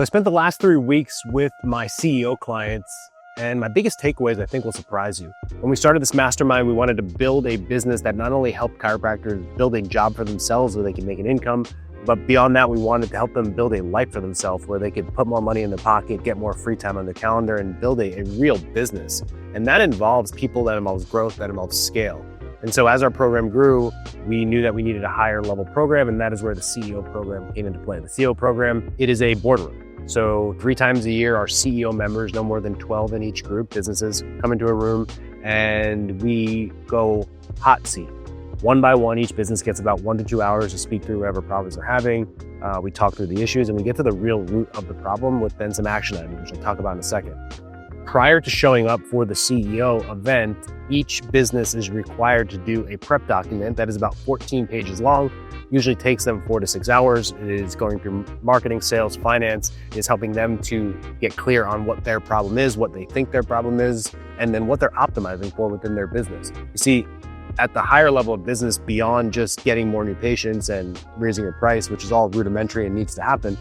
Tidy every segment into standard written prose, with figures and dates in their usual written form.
So I spent the last 3 weeks with my CEO clients, and my biggest takeaways I think will surprise you. When we started this mastermind, we wanted to build a business that not only helped chiropractors build a job for themselves where they can make an income, but beyond that, we wanted to help them build a life for themselves where they could put more money in their pocket, get more free time on their calendar, and build a real business. And that involves people, that involves growth, that involves scale. And so as our program grew, we knew that we needed a higher level program, and that is where the CEO program came into play. The CEO program, it is a boardroom. So 3 times a year, our CEO members, no more than 12 in each group, businesses, come into a room and we go hot seat. One by one, each business gets about 1 to 2 hours to speak through whatever problems they're having. We talk through the issues and we get to the real root of the problem with then some action items, which I'll talk about in a second. Prior to showing up for the CEO event, each business is required to do a prep document that is about 14 pages long. Usually takes them 4 to 6 hours. It is going through marketing, sales, finance. It is helping them to get clear on what their problem is, what they think their problem is, and then what they're optimizing for within their business. You see, at the higher level of business, beyond just getting more new patients and raising your price, which is all rudimentary and needs to happen,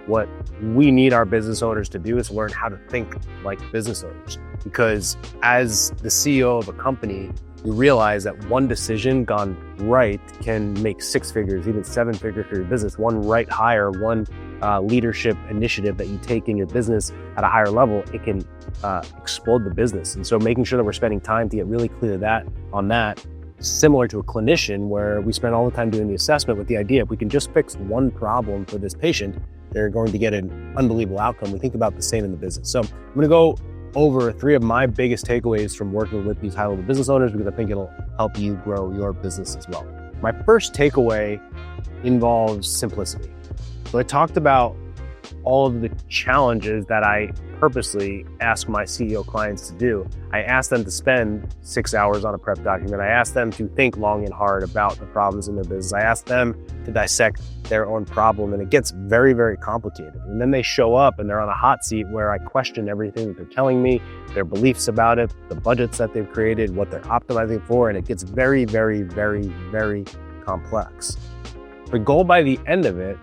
what we need our business owners to do is learn how to think like business owners. Because as the CEO of a company, you realize that one decision gone right can make 6 figures, even 7 figures for your business. One right hire, one leadership initiative that you take in your business at a higher level, it can explode the business. And so making sure that we're spending time to get really clear on that, similar to a clinician where we spend all the time doing the assessment with the idea, if we can just fix one problem for this patient, they're going to get an unbelievable outcome. We think about the same in the business. So I'm gonna go over 3 of my biggest takeaways from working with these high-level business owners, because I think it'll help you grow your business as well. My first takeaway involves simplicity. So I talked about all of the challenges that I purposely ask my CEO clients to do. I ask them to spend 6 hours on a prep document. I ask them to think long and hard about the problems in their business. I ask them to dissect their own problem, and it gets very, very complicated. And then they show up and they're on a hot seat where I question everything that they're telling me, their beliefs about it, the budgets that they've created, what they're optimizing for, and it gets very, very, very, very complex. The goal by the end of it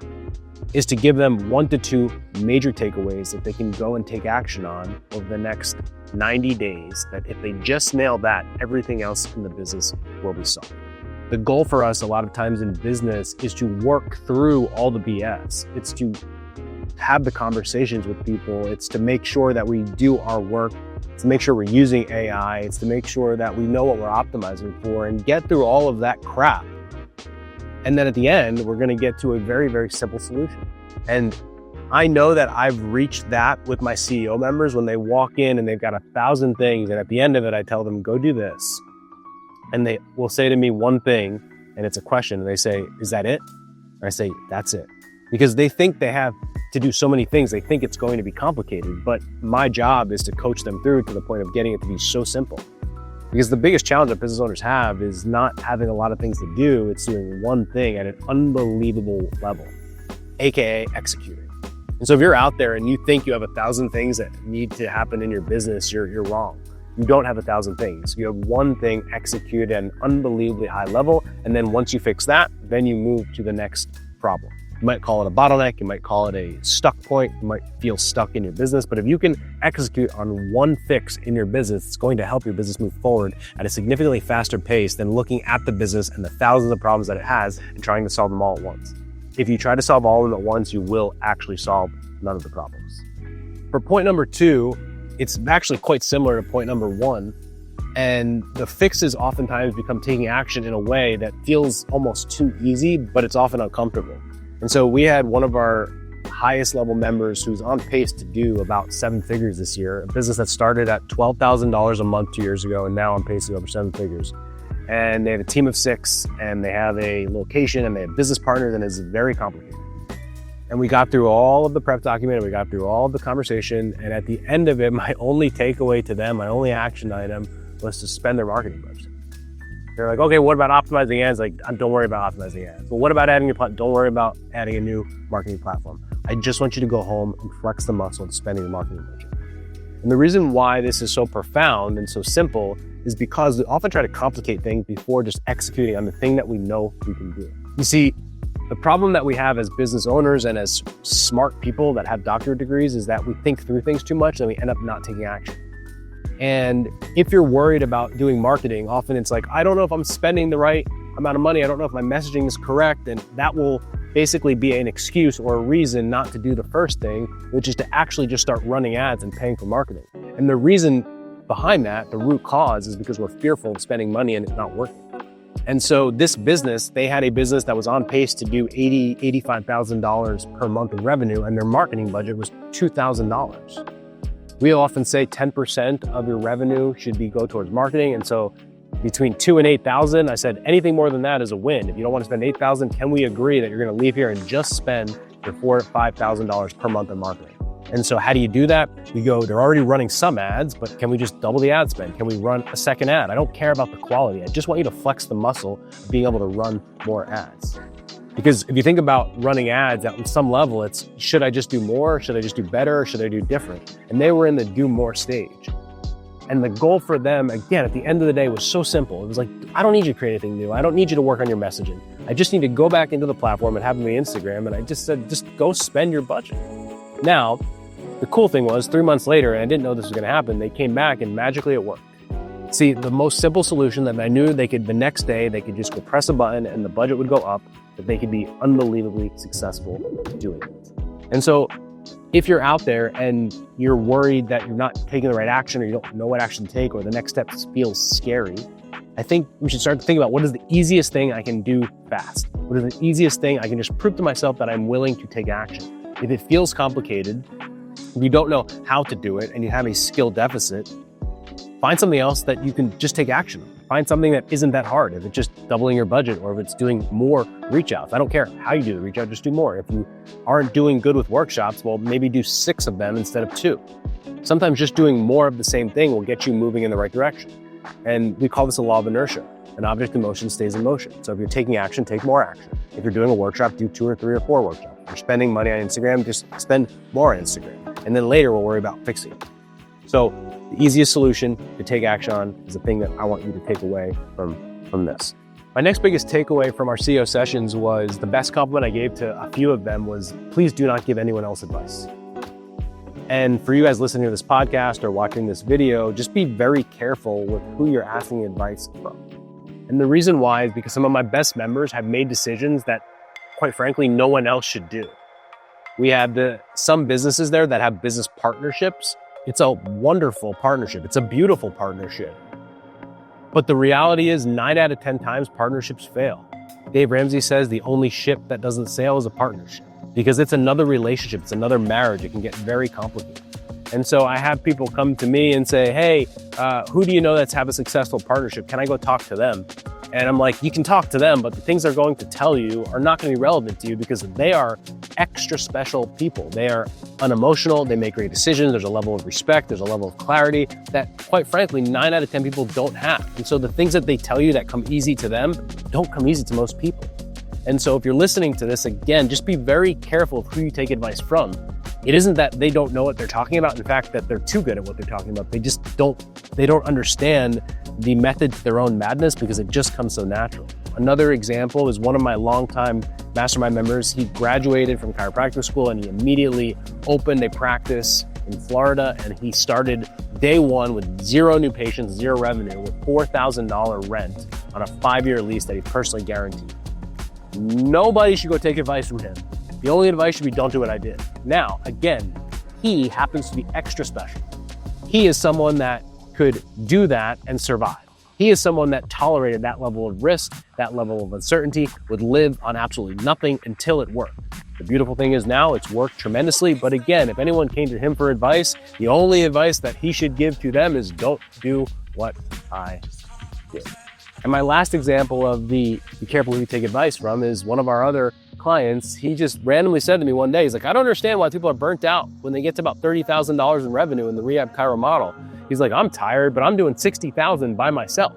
is to give them 1 to 2 major takeaways that they can go and take action on over the next 90 days, that if they just nail that, everything else in the business will be solved. The goal for us a lot of times in business is to work through all the BS. It's to have the conversations with people. It's to make sure that we do our work. It's to make sure we're using AI. It's to make sure that we know what we're optimizing for and get through all of that crap. And then at the end, we're gonna get to a very, very simple solution. And I know that I've reached that with my CEO members when they walk in and they've got 1,000 things. And at the end of it, I tell them, go do this. And they will say to me one thing, and it's a question. And they say, is that it? And I say, that's it. Because they think they have to do so many things. They think it's going to be complicated. But my job is to coach them through to the point of getting it to be so simple. Because the biggest challenge that business owners have is not having a lot of things to do. It's doing one thing at an unbelievable level, AKA executing. And so if you're out there and you think you have 1,000 things that need to happen in your business, you're wrong. You don't have 1,000 things. You have one thing executed at an unbelievably high level. And then once you fix that, then you move to the next problem. You might call it a bottleneck. You might call it a stuck point. You might feel stuck in your business. But if you can execute on one fix in your business, it's going to help your business move forward at a significantly faster pace than looking at the business and the thousands of problems that it has and trying to solve them all at once. If you try to solve all of them at once, you will actually solve none of the problems. For point number 2, it's actually quite similar to point number 1. And the fixes oftentimes become taking action in a way that feels almost too easy, but it's often uncomfortable. And so we had one of our highest level members who's on pace to do about 7 figures this year, a business that started at $12,000 a month 2 years ago and now on pace to go over 7 figures. And they have a team of 6 and they have a location and they have business partners, and it's very complicated. And we got through all of the prep document and we got through all of the conversation. And at the end of it, my only takeaway to them, my only action item was to spend their marketing budget. They're like, okay, what about optimizing ads? Like, don't worry about optimizing ads. But what about adding don't worry about adding a new marketing platform. I just want you to go home and flex the muscle of spending your marketing budget. And the reason why this is so profound and so simple is because we often try to complicate things before just executing on the thing that we know we can do. You see, The problem that we have as business owners and as smart people that have doctorate degrees is that we think through things too much and we end up not taking action. And if you're worried about doing marketing, often it's like, I don't know if I'm spending the right amount of money. I don't know if my messaging is correct. And that will basically be an excuse or a reason not to do the first thing, which is to actually just start running ads and paying for marketing. And the reason behind that, the root cause, is because we're fearful of spending money and it's not working. And so this business, they had a business that was on pace to do $80,000, $85,000 per month in revenue, and their marketing budget was $2,000. We often say 10% of your revenue should go towards marketing. And so between 2 and 8,000, I said anything more than that is a win. If you don't want to spend 8,000, can we agree that you're going to leave here and just spend your $4,000 or $5,000 per month in marketing? And so how do you do that? We go, they're already running some ads, but can we just double the ad spend? Can we run a second ad? I don't care about the quality. I just want you to flex the muscle of being able to run more ads. Because if you think about running ads at some level, it's, should I just do more? Should I just do better? Should I do different? And they were in the do more stage. And the goal for them, again, at the end of the day was so simple. It was like, I don't need you to create anything new. I don't need you to work on your messaging. I just need to go back into the platform and have them be Instagram. And I just said, just go spend your budget. Now, the cool thing was 3 months later, and I didn't know this was gonna happen, they came back and magically it worked. See, the most simple solution that I knew they could, the next day, they could just go press a button and the budget would go up, that they could be unbelievably successful doing it. And so if you're out there and you're worried that you're not taking the right action or you don't know what action to take or the next step feels scary, I think we should start to think about what is the easiest thing I can do fast? What is the easiest thing I can just prove to myself that I'm willing to take action? If it feels complicated, if you don't know how to do it and you have a skill deficit, find something else that you can just take action on. Find something that isn't that hard. If it's just doubling your budget or if it's doing more reach outs, I don't care how you do the reach out, just do more. If you aren't doing good with workshops, well, maybe do 6 of them instead of 2. Sometimes just doing more of the same thing will get you moving in the right direction. And we call this a law of inertia. An object in motion stays in motion. So if you're taking action, take more action. If you're doing a workshop, do 2 or 3 or 4 workshops. If you're spending money on Instagram, just spend more on Instagram. And then later we'll worry about fixing it. So the easiest solution to take action on is the thing that I want you to take away from this. My next biggest takeaway from our CEO sessions was the best compliment I gave to a few of them was, please do not give anyone else advice. And for you guys listening to this podcast or watching this video, just be very careful with who you're asking advice from. And the reason why is because some of my best members have made decisions that, quite frankly, no one else should do. We have some businesses there that have business partnerships. It's a wonderful partnership. It's a beautiful partnership. But the reality is 9 out of 10 times partnerships fail. Dave Ramsey says the only ship that doesn't sail is a partnership because it's another relationship. It's another marriage. It can get very complicated. And so I have people come to me and say, hey, who do you know that's have a successful partnership? Can I go talk to them? And I'm like, you can talk to them, but the things they're going to tell you are not going to be relevant to you because they are extra special people. They are unemotional. They make great decisions. There's a level of respect. There's a level of clarity that, quite frankly, 9 out of 10 people don't have. And so the things that they tell you that come easy to them don't come easy to most people. And so if you're listening to this, again, just be very careful of who you take advice from. It isn't that they don't know what they're talking about. In fact, that they're too good at what they're talking about. They don't understand the method to their own madness because it just comes so natural. Another example is one of my longtime mastermind members. He graduated from chiropractic school and he immediately opened a practice in Florida, and he started day one with 0 new patients, 0 revenue, with $4,000 rent on a 5-year lease that he personally guaranteed. Nobody should go take advice from him. The only advice should be don't do what I did. Now, again, he happens to be extra special. He is someone that could do that and survive. He is someone that tolerated that level of risk, that level of uncertainty, would live on absolutely nothing until it worked. The beautiful thing is now it's worked tremendously. But again, if anyone came to him for advice, the only advice that he should give to them is don't do what I did. And my last example of be careful who you take advice from is one of our other clients. He just randomly said to me one day, he's like, I don't understand why people are burnt out when they get to about $30,000 in revenue in the rehab chiro model. He's like, I'm tired, but I'm doing 60,000 by myself.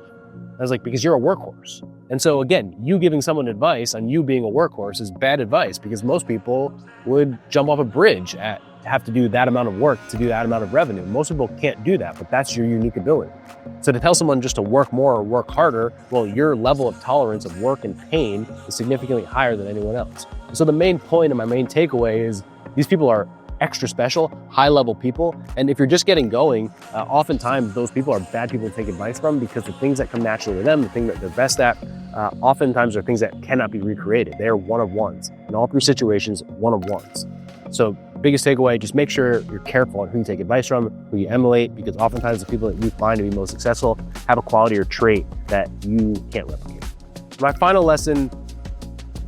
I was like, because you're a workhorse. And so again, you giving someone advice on you being a workhorse is bad advice because most people would jump off a bridge at have to do that amount of work to do that amount of revenue. Most people can't do that, but that's your unique ability. So to tell someone just to work more or work harder, well, your level of tolerance of work and pain is significantly higher than anyone else. So the main point and my main takeaway is these people are extra special, high-level people. And if you're just getting going, oftentimes those people are bad people to take advice from, because the things that come naturally to them, the thing that they're best at, oftentimes are things that cannot be recreated. They are one-of-ones. In all three situations, one-of-ones. So biggest takeaway, just make sure you're careful on who you take advice from, who you emulate, because oftentimes the people that you find to be most successful have a quality or trait that you can't replicate. My final lesson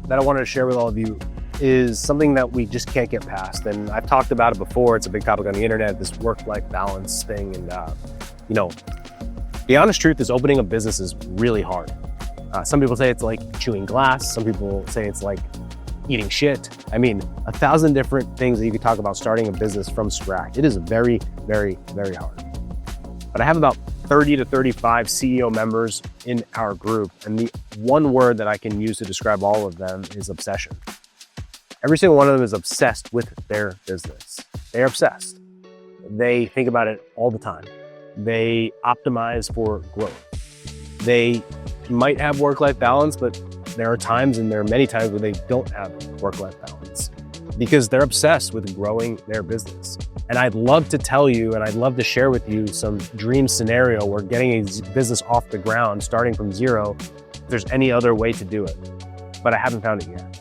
that I wanted to share with all of you is something that we just can't get past. And I've talked about it before. It's a big topic on the internet, this work-life balance thing. And, the honest truth is opening a business is really hard. Some people say it's like chewing glass. Some people say it's like eating shit. I mean, 1,000 different things that you could talk about starting a business from scratch. It is very, very, very hard. But I have about 30 to 35 CEO members in our group. And the one word that I can use to describe all of them is obsession. Every single one of them is obsessed with their business. They're obsessed. They think about it all the time. They optimize for growth. They might have work-life balance, but there are times, and there are many times, where they don't have work-life balance because they're obsessed with growing their business. And I'd love to tell you, and I'd love to share with you some dream scenario where getting a business off the ground, starting from zero, if there's any other way to do it. But I haven't found it yet.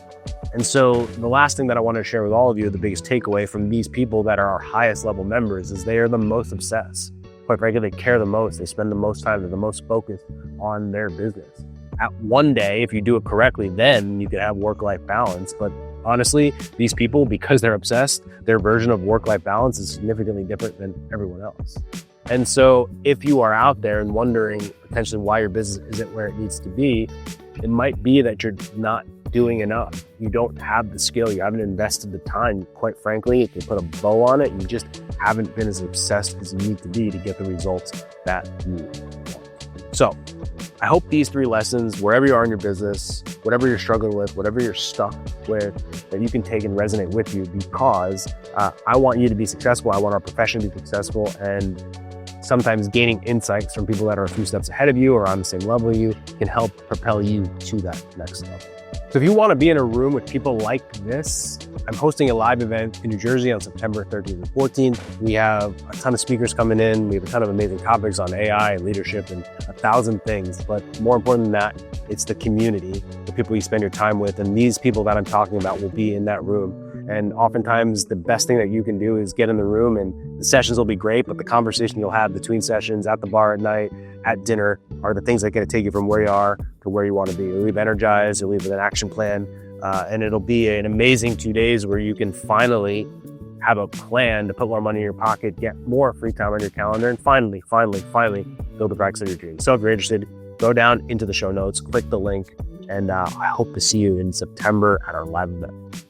And so the last thing that I want to share with all of you, the biggest takeaway from these people that are our highest level members, is they are the most obsessed. Quite frankly, they care the most. They spend the most time, they're the most focused on their business. At one day, if you do it correctly, then you can have work-life balance. But honestly, these people, because they're obsessed, their version of work-life balance is significantly different than everyone else. And so if you are out there and wondering potentially why your business isn't where it needs to be, it might be that you're not doing enough. You don't have the skill. You haven't invested the time. Quite frankly, if you put a bow on it, you just haven't been as obsessed as you need to be to get the results that you want. So I hope these 3 lessons, wherever you are in your business, whatever you're struggling with, whatever you're stuck with, that you can take and resonate with you, because I want you to be successful. I want our profession to be successful. And sometimes gaining insights from people that are a few steps ahead of you or on the same level as you can help propel you to that next level. So if you want to be in a room with people like this, I'm hosting a live event in New Jersey on September 13th and 14th. We have a ton of speakers coming in. We have a ton of amazing topics on AI and leadership and 1,000 things. But more important than that, it's the community, the people you spend your time with. And these people that I'm talking about will be in that room. And oftentimes the best thing that you can do is get in the room, and the sessions will be great, but the conversation you'll have between sessions, at the bar at night, at dinner, are the things that are going to take you from where you are to where you want to be. You'll leave energized, you'll leave with an action plan, and it'll be an amazing 2 days where you can finally have a plan to put more money in your pocket, get more free time on your calendar, and finally build the practice of your dreams. So if you're interested, go down into the show notes, click the link, and I hope to see you in September at our live event.